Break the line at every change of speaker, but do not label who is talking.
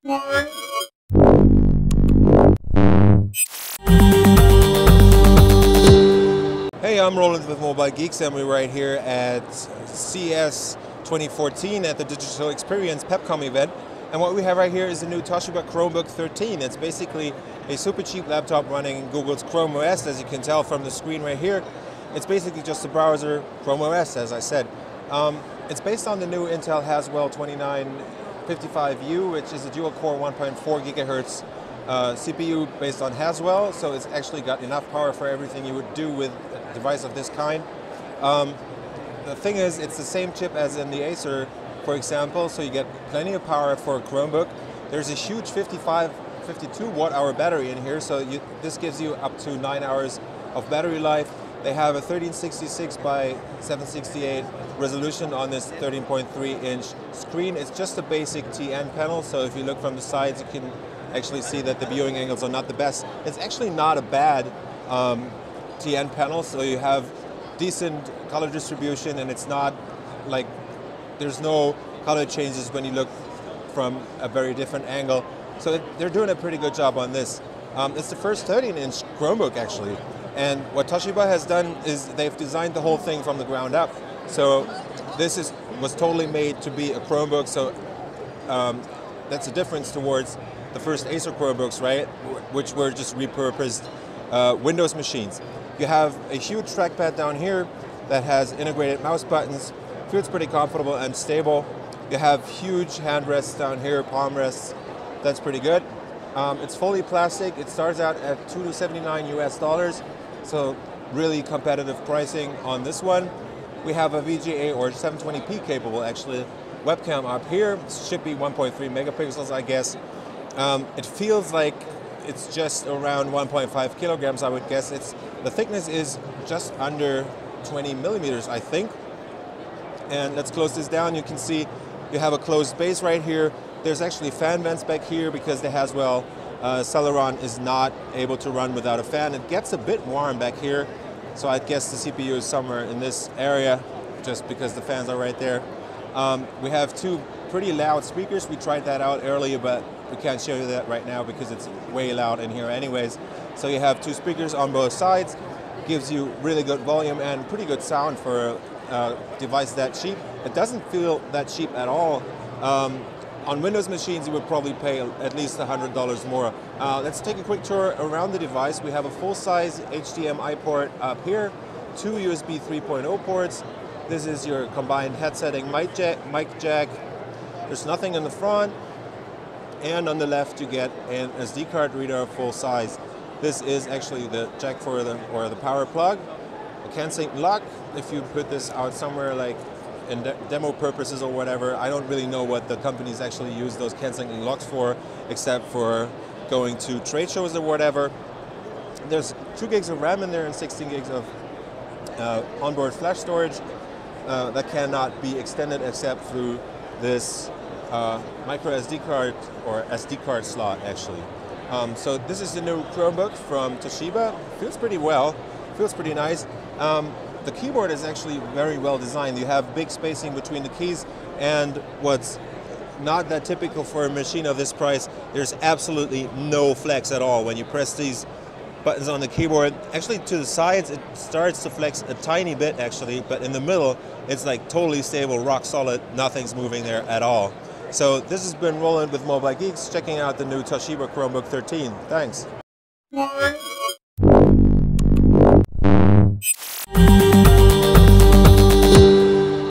Hey, I'm Roland with Mobile Geeks, and we're right here at CES 2014 at the Digital Experience PepCom event. And what we have right here is the new Toshiba Chromebook 13. It's basically a super cheap laptop running Google's Chrome OS, as you can tell from the screen right here. It's basically just a browser Chrome OS, as I said. It's based on the new Intel Haswell 2955U, which is a dual-core 1.4 gigahertz CPU based on Haswell, so it's actually got enough power for everything you would do with a device of this kind. The thing is, it's the same chip as in the Acer, for example, so you get plenty of power for a Chromebook. There's a huge 52 watt-hour battery in here, so this gives you up to 9 hours of battery life. They have a 1366 by 768 resolution on this 13.3-inch screen. It's just a basic TN panel, so if you look from the sides, you can actually see that the viewing angles are not the best. It's actually not a bad TN panel, so you have decent color distribution, and it's not like there's no color changes when you look from a very different angle. So they're doing a pretty good job on this. It's the first 13-inch Chromebook, actually. And what Toshiba has done is they've designed the whole thing from the ground up. So this was totally made to be a Chromebook, so that's a difference towards the first Acer Chromebooks, right, which were just repurposed Windows machines. You have a huge trackpad down here that has integrated mouse buttons, feels pretty comfortable and stable. You have huge hand rests down here, palm rests, that's pretty good. It's fully plastic. It starts out at $279 US, so really competitive pricing on this one. We have a VGA or 720p capable, actually, webcam up here. It should be 1.3 megapixels, I guess. It feels like it's just around 1.5 kilograms, I would guess. The thickness is just under 20 millimeters, I think. And let's close this down. You can see you have a closed base right here. There's actually fan vents back here because the Haswell Celeron is not able to run without a fan. It gets a bit warm back here, so I guess the CPU is somewhere in this area just because the fans are right there. We have two pretty loud speakers. We tried that out earlier, but we can't show you that right now because it's way loud in here anyways. So you have two speakers on both sides. Gives you really good volume and pretty good sound for a device that cheap. It doesn't feel that cheap at all. On Windows machines, you would probably pay at least $100 more. Let's take a quick tour around the device. We have a full-size HDMI port up here, two USB 3.0 ports. This is your combined headsetting mic jack. There's nothing in the front. And on the left, you get an SD card reader full size. This is actually the jack for the power plug. A CAN-sync lock. If you put this out somewhere like in demo purposes or whatever, I don't really know what the companies actually use those CAN-sync locks for, except for going to trade shows or whatever. There's 2 gigs of RAM in there and 16 gigs of onboard flash storage that cannot be extended except through this micro SD card or SD card slot, actually. So this is the new Chromebook from Toshiba. Feels pretty well, feels pretty nice. The keyboard is actually very well designed. You have big spacing between the keys, and what's not that typical for a machine of this price, there's absolutely no flex at all. When you press these buttons on the keyboard, actually to the sides it starts to flex a tiny bit actually, but in the middle it's like totally stable, rock solid, nothing's moving there at all. So this has been Roland with Mobile Geeks, checking out the new Toshiba Chromebook 13. Thanks.